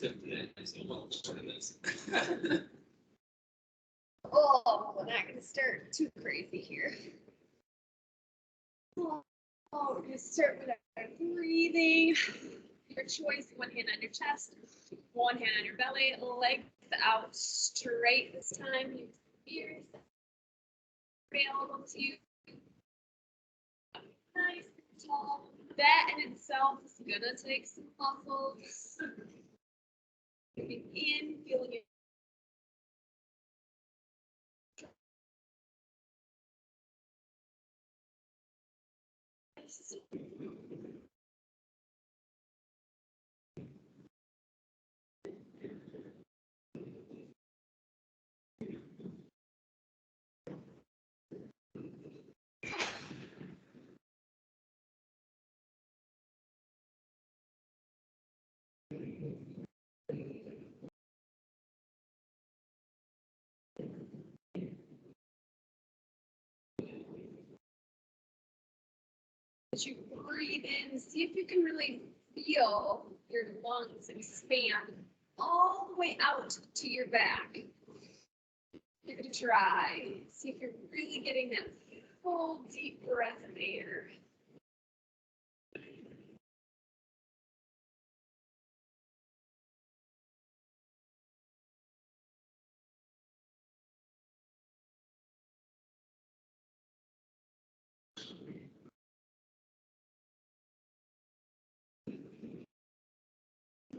almost 50 minutes. Almost 20 minutes. Oh, we're not going to start too crazy here. Oh, we're going to start with our breathing. Your choice, one hand on your chest, one hand on your belly, legs out straight this time. Use ears available to you. Nice and tall. That in itself is going to take some muscles. Breathing in, feeling it. As you breathe in, see if you can really feel your lungs expand all the way out to your back. Give it a try. See if you're really getting that full deep breath of air.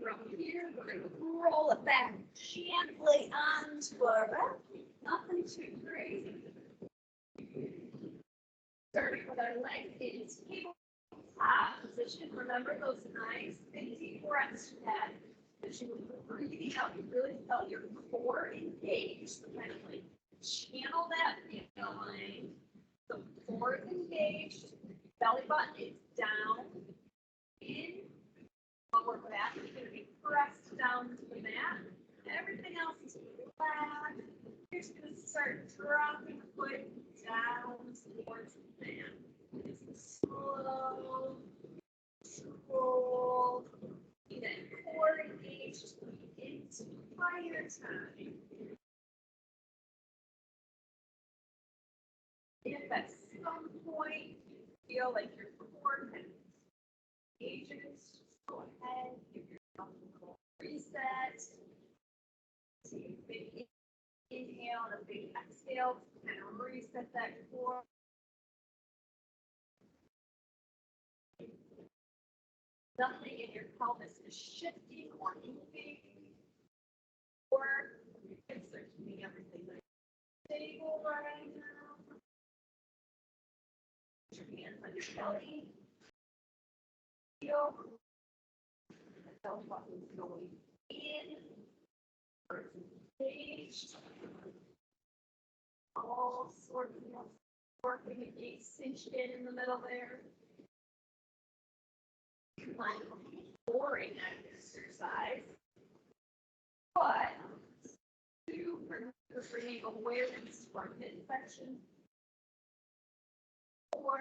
From here, we're going to roll it back gently onto our back. Nothing too crazy. Starting with our legs in tabletop position. Remember those nice big deep breaths you had. As you were breathing out, you really felt your core engaged. So kind of like channel that feeling. So core is engaged. Belly button is down. In. Lower back is going to be pressed down to the mat. Everything else is relaxed. You're just going to start dropping the foot down towards the mat. It's slow, control. Be that core engaged the entire time. If at some point you feel like your core engages, go ahead, give yourself a little reset. Take a big inhale and a big exhale to kind of reset that core. Nothing in your pelvis is shifting or moving. Or your hips are keeping everything nice and stable right now. Put your hands on your belly. Feel the belly button going in. Engaged. All sorts of working a cinched in the middle there. Kind of a boring exercise, but super good for bringing awareness from midsection or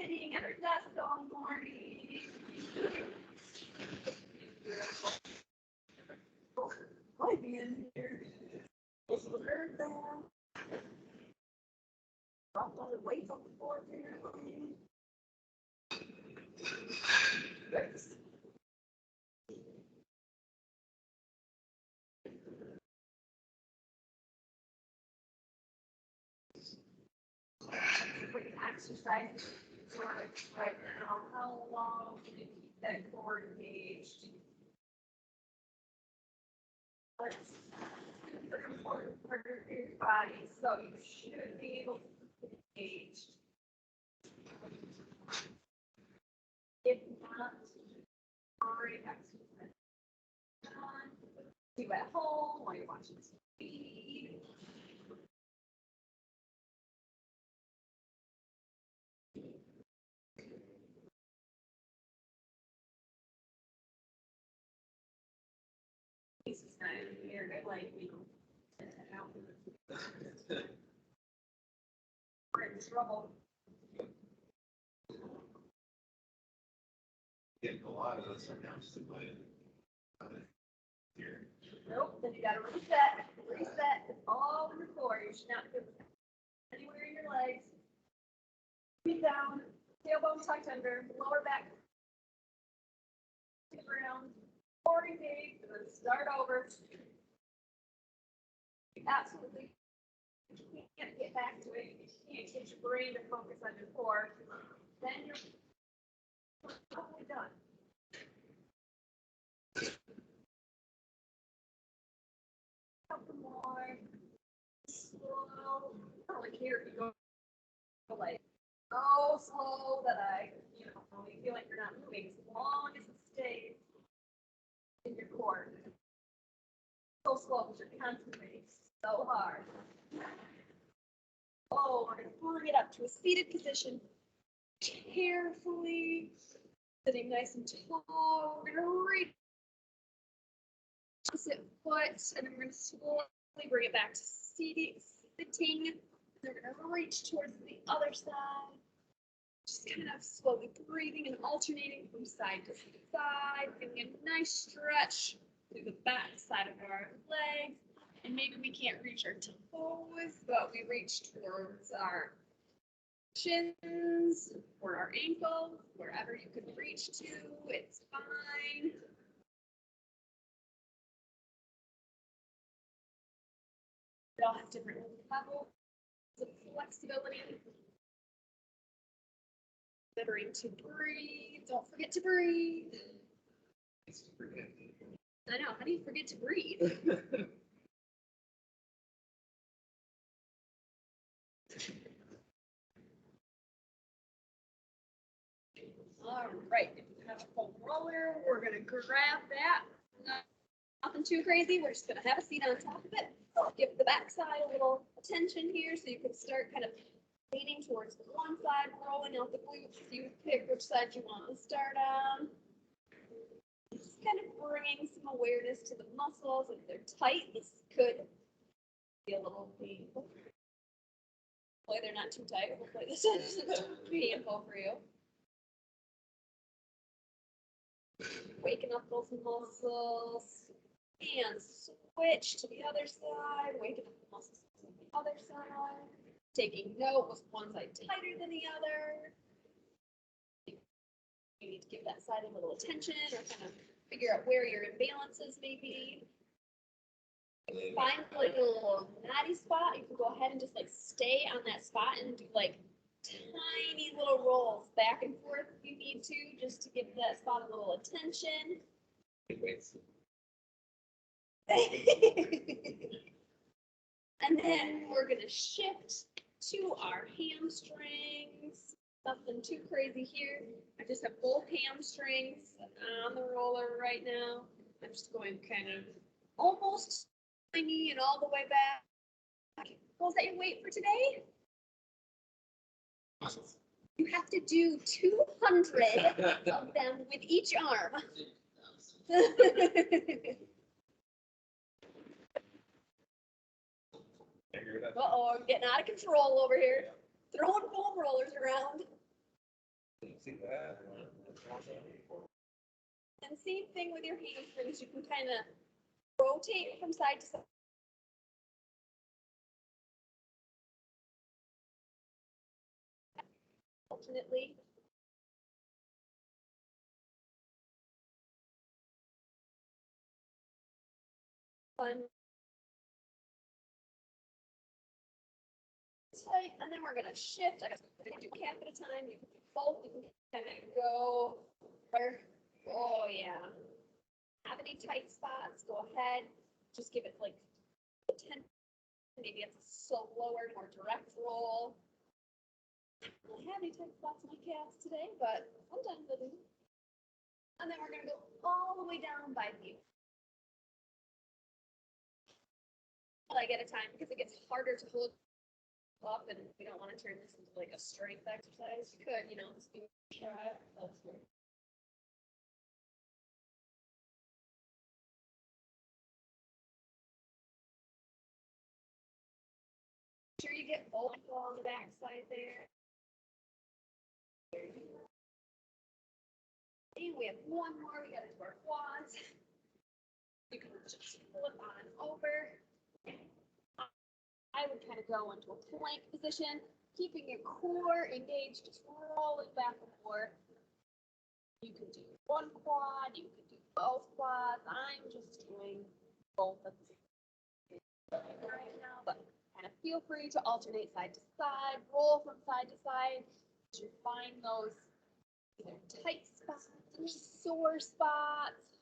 sitting at our desk all morning. Might be in here. Just heard that. Dropped all the weight on the floor there. Thanks. Exercise right now. How long can you keep that core engaged? That's super important part of your body, so you should be able to keep engaged. If not, already exercise. Do at home while you're watching TV. This is kind of weird, like, you know, we're in trouble. Getting a lot of those announced by Here. Nope, then you gotta reset. Reset is all in the core. You should not put anywhere in your legs. Feet down, tailbone tucked under, lower back to the ground, forward engaged, and then start over. You absolutely can't get back to it. You can't get your brain to focus on your core. Then you're totally done. Couple more. Slow. I don't really care if you go like so slow that you feel like you're not moving as long as it stays in your core. So slow because you're concentrating so hard. Oh, we're gonna bring it up to a seated position. Carefully sitting nice and tall. We're gonna reach opposite foot, and then we're gonna slowly bring it back to sitting. And then we're gonna reach towards the other side. Just kind of slowly breathing and alternating from side to side, getting a nice stretch through the back side of our legs. And maybe we can't reach our toes, but we reach towards our shins or our ankles, wherever you can reach to, it's fine. We all have different levels of flexibility. Remembering to breathe. Don't forget to breathe. I know. How do you forget to breathe? All right. If you have a foam roller, we're going to grab that. Nothing too crazy. We're just going to have a seat on top of it. Give the back side a little attention here so you can start kind of leaning towards the one side, rolling out the glutes. You pick which side you want to start on. Just kind of bringing some awareness to the muscles. If they're tight, this could be a little painful. Hopefully they're not too tight. Hopefully this isn't too painful for you. Waking up those muscles. And switch to the other side. Waking up the muscles to the other side. Taking note with one side tighter than the other. You need to give that side a little attention or kind of figure out where your imbalances may be. Find like a little natty spot. You can go ahead and just like stay on that spot and do like tiny little rolls back and forth if you need to, just to give that spot a little attention. And then we're gonna shift to our hamstrings. Nothing too crazy here. I just have both hamstrings on the roller right now. I'm just going kind of almost my knee and all the way back. Was that your weight for today? You have to do 200 of them with each arm. Uh-oh, I'm getting out of control over here. Throwing foam rollers around. And same thing with your hamstrings. You can kind of rotate from side to side. Alternately. Fun. Tight, and then we're gonna shift. I guess we're gonna do calf at a time. You can do both. You can kind of go where. Oh yeah. Have any tight spots? Go ahead. Just give it like 10. Maybe it's a slower, more direct roll. I don't have any tight spots in my calves today, but sometimes I do. And then we're gonna go all the way down by view. Like at a time because it gets harder to hold up, and we don't want to turn this into like a strength exercise. You could, just try it elsewhere. Sure you get both on the back side there. And we have one more. We got to do our quads. You can just flip on and over. I would kind of go into a plank position, keeping your core engaged, just rolling back and forth. You can do one quad, you can do both quads. I'm just doing both at the same time right now, but kind of feel free to alternate side to side, roll from side to side to find those either tight spots or sore spots.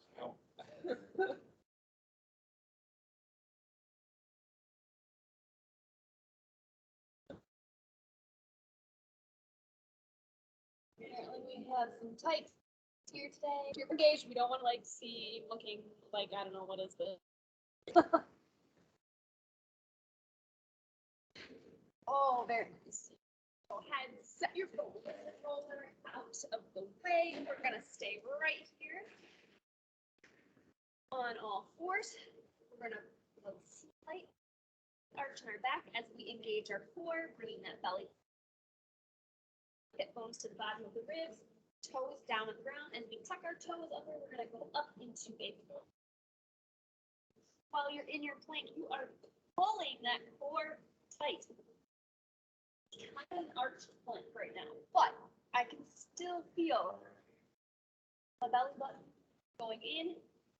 Apparently we have some tights here today. If you're engaged, we don't want to like see looking like, I don't know, what is this? Oh, very nice. Go ahead and set your roller out of the way. We're gonna stay right here on all fours. We're gonna slight arch in our back as we engage our core, bringing that belly, hip bones to the bottom of the ribs, toes down on the ground. As we tuck our toes under, we're gonna go up into a plank. While you're in your plank, you are pulling that core tight. I'm in an arched plank right now, but I can still feel my belly button going in.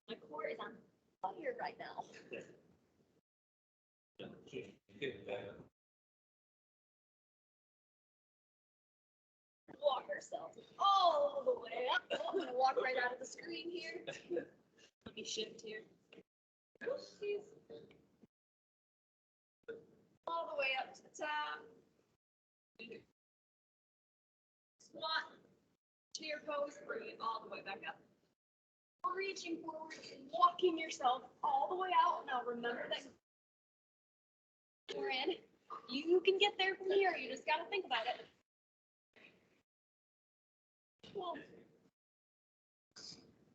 My core is on fire right now. Walk ourselves all the way up. Oh, I'm gonna walk right out of the screen here. Let me shift here. Oopsies. All the way up to the top. Squat to your pose, bring it all the way back up. Reaching forward and walking yourself all the way out. Now remember that you're in. You can get there from here. You just gotta think about it. Cool.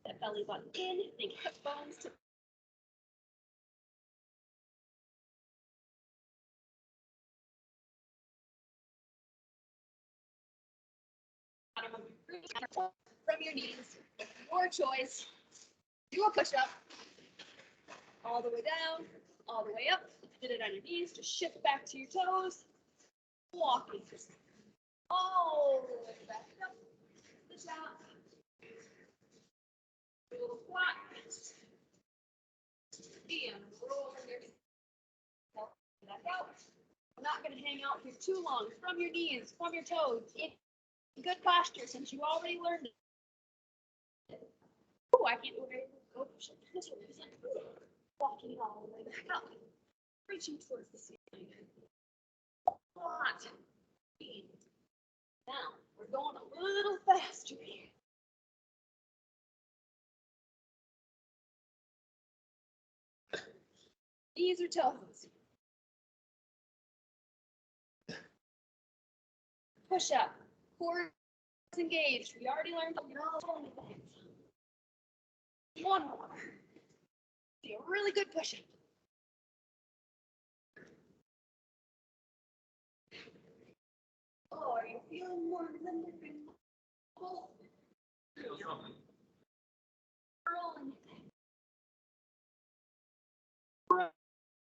That belly button in, think hip bones to bottom of your feet, from your knees. Your choice. Do a push-up. All the way down, all the way up. Did it on your knees. Just shift back to your toes. Walking. All the way back up. The top. Do a squat. And roll yourself back out. I'm not going to hang out here too long. From your knees, from your toes. In good posture since you already learned it. Oh, I can't do it. Go push it. Walking all the way back up. Reaching towards the ceiling. Squat. Now, we're going a little faster here. Knees or toes. Push up. Core is engaged. We already learned all the things. One more. Do a really good push up. Oh, are you feeling more than you've been?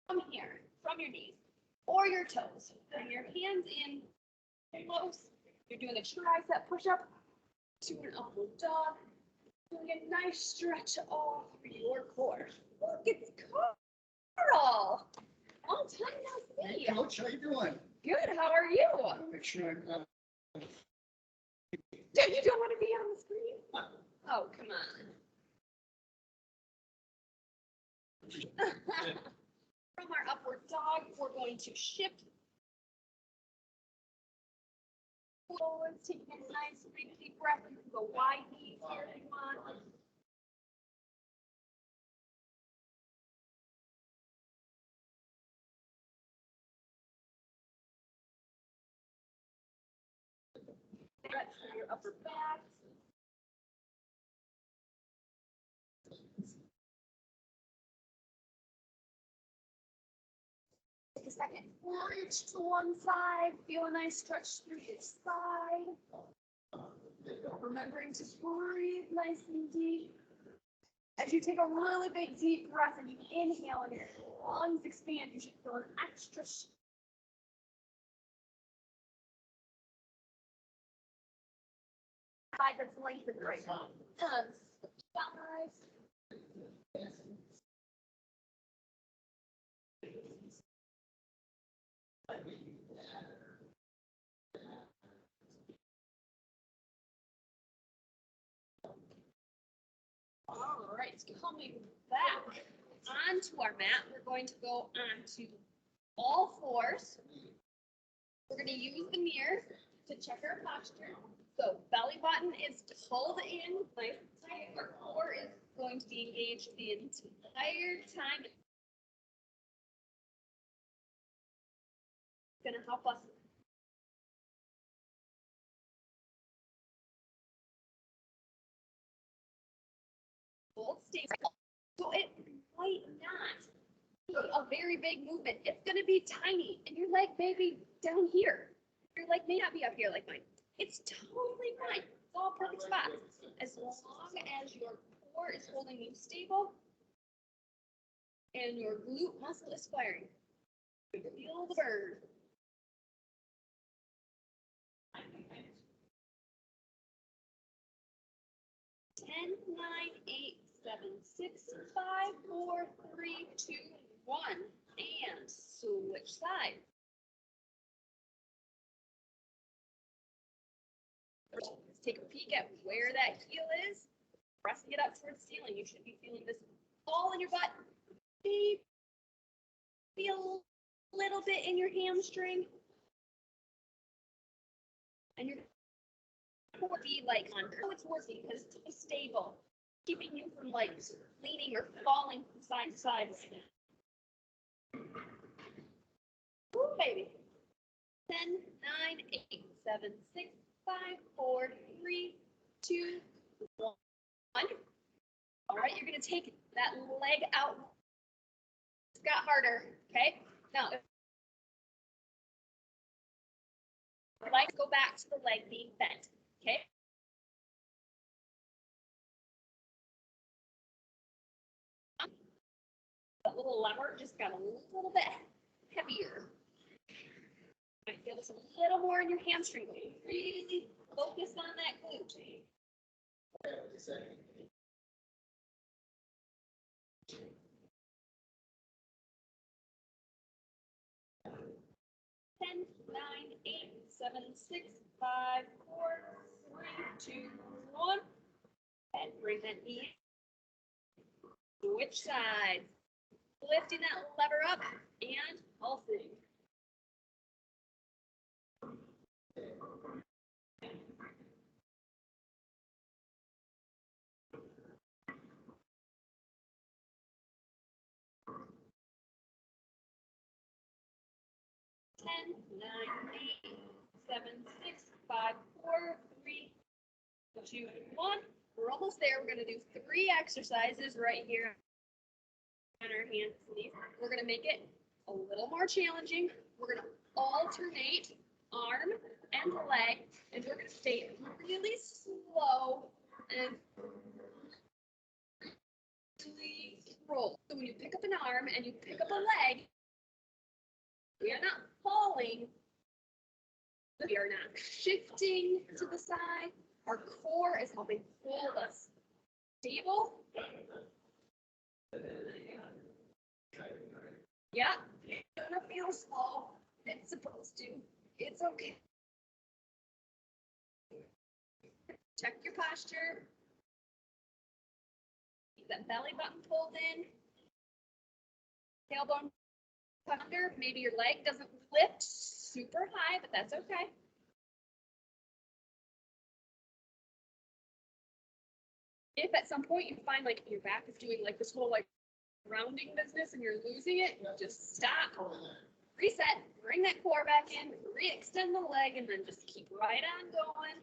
From here, from your knees or your toes. Bring your hands in close. You're doing a tricep push-up to an upward dog. Doing a nice stretch all through your core. Look, it's Carl. Long time no see. Hey, Coach, how you doing? Good. How are you? Make sure I'm not. You don't want to be on the screen? Oh, come on. From our upward dog, we're going to shift forward, taking a nice big deep breath. You can go wide knees here if you want. Stretch through your upper back. Take a second. Reach to one side. Feel a nice stretch through your side. Remembering to breathe nice and deep. As you take a really big deep breath and you inhale and your lungs expand, you should feel an extra side that's lengthened right now. 5. All right, coming back onto our mat, we're going to go onto all fours. We're going to use the mirror to check our posture. So belly button is pulled in, nice and tight. Our core is going to be engaged the entire time. It's going to help us hold stable. So it might not be a very big movement. It's going to be tiny, and your leg may be down here. Your leg may not be up here like mine. It's totally fine. It's all perfect spots. As long as your core is holding you stable and your glute muscle is firing. Feel the burn. 10, 9, 8, 7, 6, 5, 4, 3, 2, 1. And switch sides. Let's take a peek at where that heel is. Pressing it up towards the ceiling. You should be feeling this ball in your butt. Feel a little bit in your hamstring. And your core be like on it's working because it's stable, keeping you from like leaning or falling from side to side. Ooh, baby. 10, 9, 8, 7, 6, 5, 4, 3, 2, 1. All right, you're going to take that leg out. It's got harder, okay? Now, let's go back to the leg being bent, okay? That little lever just got a little bit heavier. You might feel this a little more in your hamstring. Really focus on that glute. 10, 9, 8, 7, 6, 5, 4, 3, 2, 1. And bring that knee. Switch sides. Lifting that lever up and pulsing. Ten, 9, 8, 7, 6, 5, 4, 3, 2, 1. We're almost there. We're going to do 3 exercises right here on our hands and knees. We're going to make it a little more challenging. We're going to alternate arm and leg, and we're going to stay really slow and really roll. So when you pick up an arm and you pick up a leg, we are not falling. We are not shifting to the side. Our core is helping hold us stable. Yeah, it's gonna feel slow. It's supposed to. It's okay. Check your posture. Keep that belly button pulled in. Tailbone under. Maybe your leg doesn't lift super high, but that's okay. If at some point you find like your back is doing like this whole like rounding business and you're losing it, just stop, reset, bring that core back in, re-extend the leg, and then just keep right on going.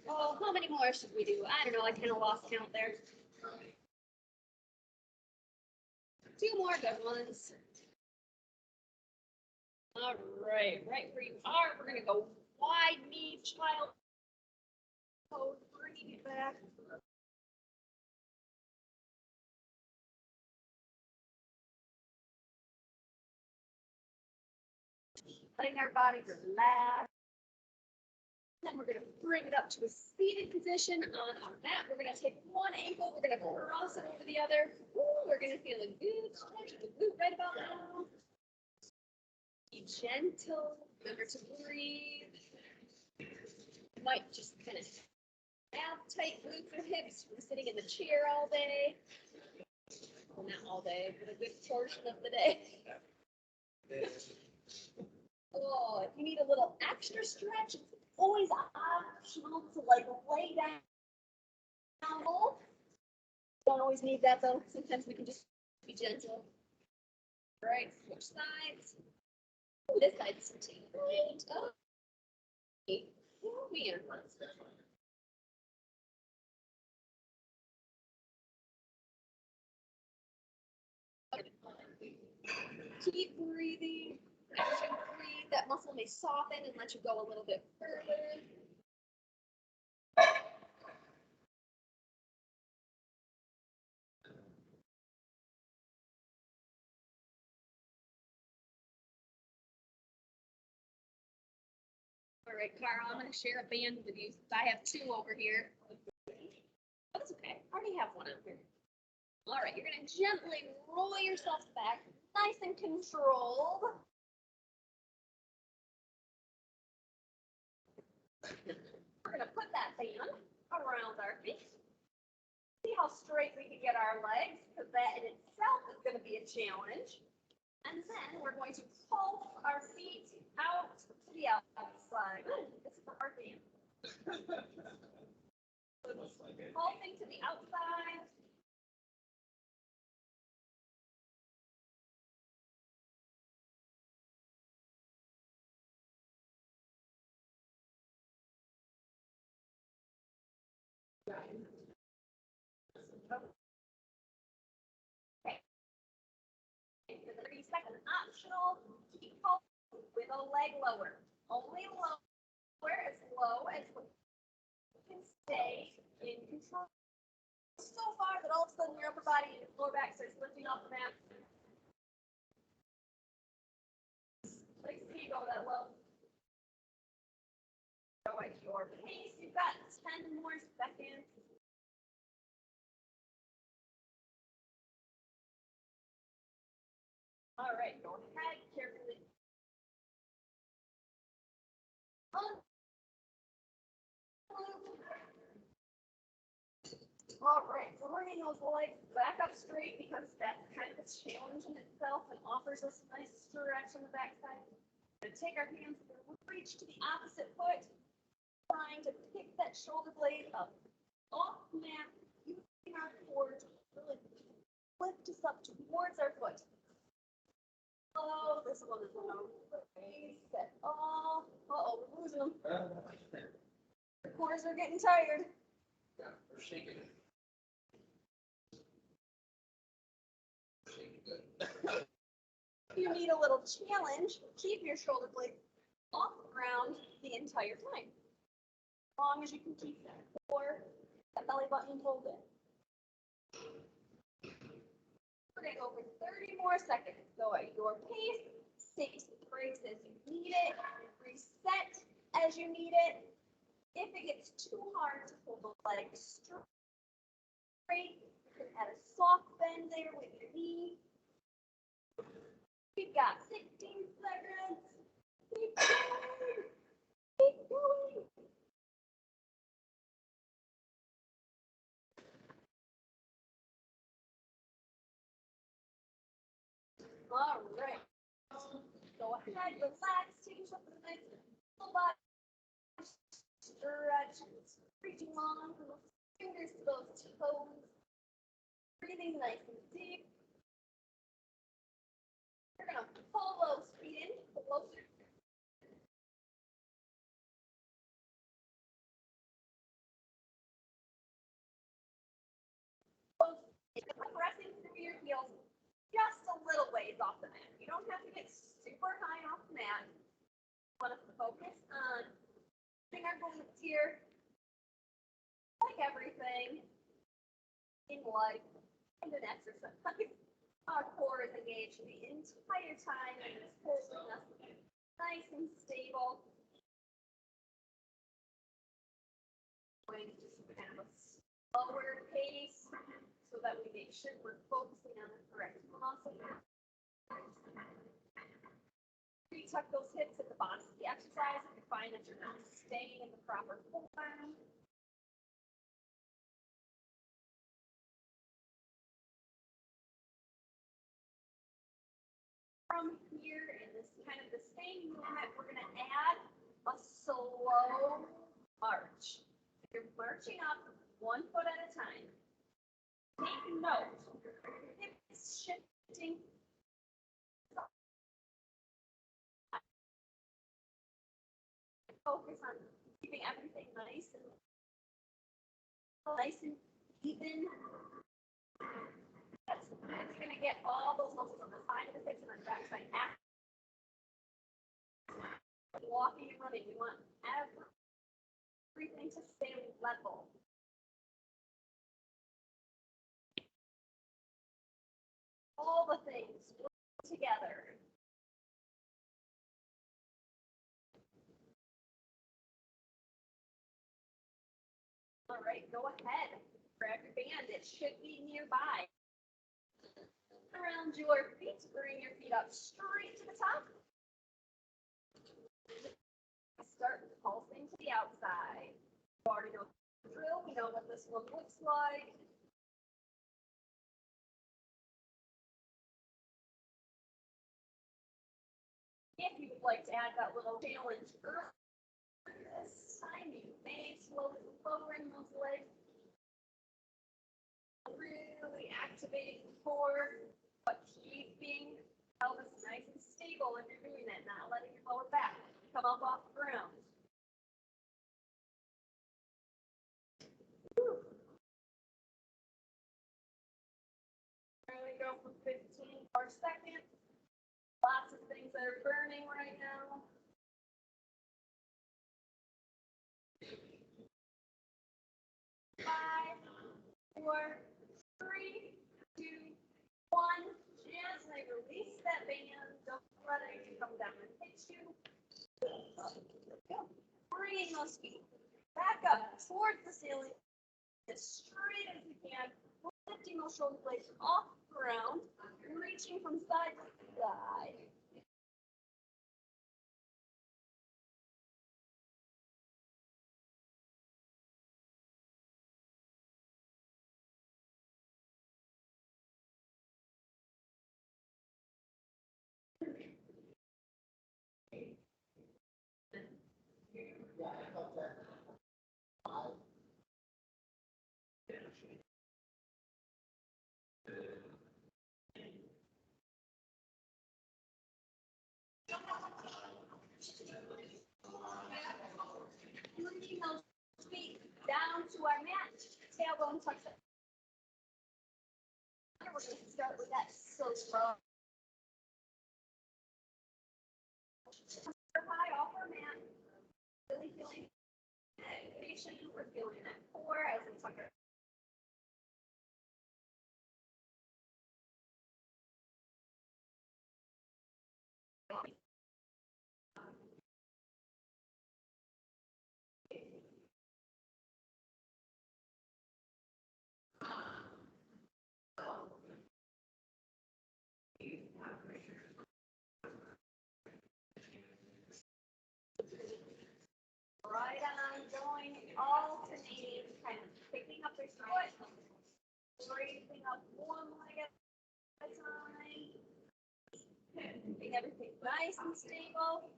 Oh, how many more should we do? I don't know. I kind of lost count there. Two more good ones. All right, right where you are, we're gonna go wide knee, child pose, bringing it back. Letting our body relax. Then we're gonna bring it up to a seated position on our mat. We're gonna take one ankle, we're gonna cross it over the other. Ooh, we're gonna feel a good stretch of the glute right about now. Be gentle, remember to breathe. You might just kind of have tight glutes or hips from sitting in the chair all day. Well, not all day, but a good portion of the day. Oh, if you need a little extra stretch, it's always optional to like lay down. Don't always need that though. Sometimes we can just be gentle. All right, switch sides. Ooh, this side's great. Oh, man. Keep breathing. As you breathe, that muscle may soften and let you go a little bit further. All right, Carl, I'm going to share a band with you. I have two over here. Oh, that's okay. I already have one up here. All right, you're going to gently roll yourself back, nice and controlled. We're going to put that band around our feet. See how straight we can get our legs, because that in itself is going to be a challenge. And then we're going to pull our feet out to the outside. Ooh, this is a hard band. Pulsing to the outside. Okay. For the 30-second optional, keep pulsing with a leg lower. Only lower as low as we can stay in control. So far that all of a sudden your upper body and your lower back starts lifting off the mat. Like, see you go that low. Go at your pace. You've got 10 more seconds. All right, go ahead, carefully. All right, so bringing those legs back up straight because that's kind of a challenge in itself and offers us a nice stretch on the backside. We're gonna take our hands and reach to the opposite foot, trying to pick that shoulder blade up off the mat, using our core to really lift us up towards our foot. Oh, this one is going to reset off. Uh-oh, we're losing them. The cores are getting tired. Yeah, we're shaking it. Shaking good. If you need a little challenge, keep your shoulder blade off the ground the entire time. As long as you can keep that core, that belly button pulled in. We're going to go for 30 more seconds. Go at your pace. Take breaks as you need it. Reset as you need it. If it gets too hard to pull the leg straight, you can add a soft bend there with your knee. We've got 16 seconds. Keep going. Keep going. All right. Go ahead, relax, take yourself a nice full body stretch, reaching long from those fingers to those toes, breathing nice and deep. You're gonna pull those feet in closer heels just a little ways off the mat. You don't have to get super high off the mat. You want to focus on putting our glutes here. Like everything in life, in an exercise, our core is engaged the entire time and it's holding us nice and stable. Going to just kind of a slower pace so that we make sure we're focusing on the correct muscle. Tuck those hips at the bottom of the exercise if you find that you're not staying in the proper form. From here, in this kind of the same movement, we're going to add a slow march. You're marching up 1 foot at a time. Take note. Hips shifting. Focus on keeping everything nice and even. That's going to get all those muscles on the side of the hips and on the back side. Walking and running, we want everything to stay level. All the things work together. All right, go ahead. Grab your band. It should be nearby. Around your feet, bring your feet up straight to the top. Start pulsing to the outside. You already know the drill. We know what this one looks like. If you would like to add that little challenge early this time, you may slowly lowering those legs. Really activating the core, but keeping pelvis nice and stable if you're doing that, not letting your lower back come up off the ground. There we go for 15 more seconds. Lots of things that are burning right now. 5, 4, 3, 2, 1. Gently release that band. Don't let it come down and hit you. Bringing those feet back up towards the ceiling as straight as you can. Lifting those shoulder blades off the ground. Reaching from side to side. Bringing those feet down to our mat. Tailbone tucks it. We're going to start with that slow. High off our mat. Really feeling activation. We're feeling that core as we tuck our. Right on, going, alternating, kind of picking up their foot, raising up one leg at a time, keeping everything nice and stable.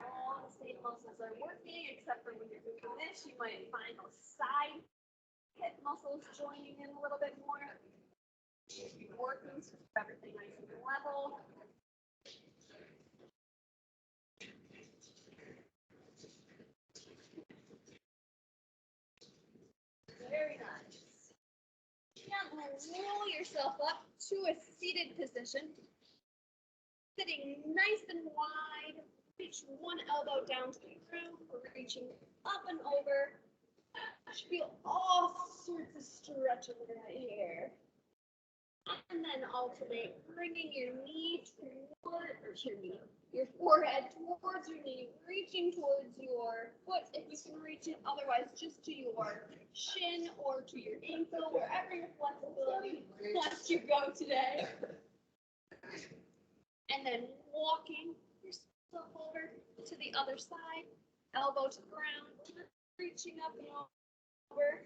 All the same muscles are working, except for when you're doing this, you might find those side hip muscles joining in a little bit more. Working to keep everything nice and level. roll yourself up to a seated position. Sitting nice and wide, reach one elbow down to the ground, reaching up and over. I should feel all sorts of stretching right here. And then alternate, bringing your knee toward, or your forehead towards your knee, reaching towards your foot if you can reach it, otherwise just to your shin or to your ankle, wherever your flexibility lets you go today. And then walking yourself over to the other side, elbow to the ground, reaching up and over.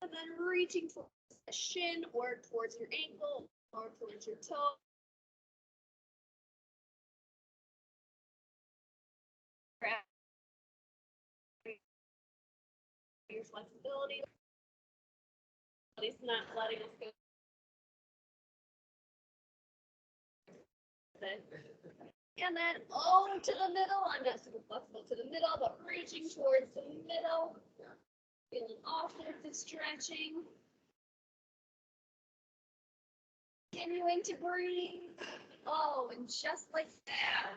And then reaching towards the shin or towards your ankle or towards your toe. Your flexibility. Body's not letting us go. And then to the middle. I'm not super flexible to the middle, but reaching towards the middle. Feeling all sorts of stretching. Continuing to breathe. Oh, and just like that,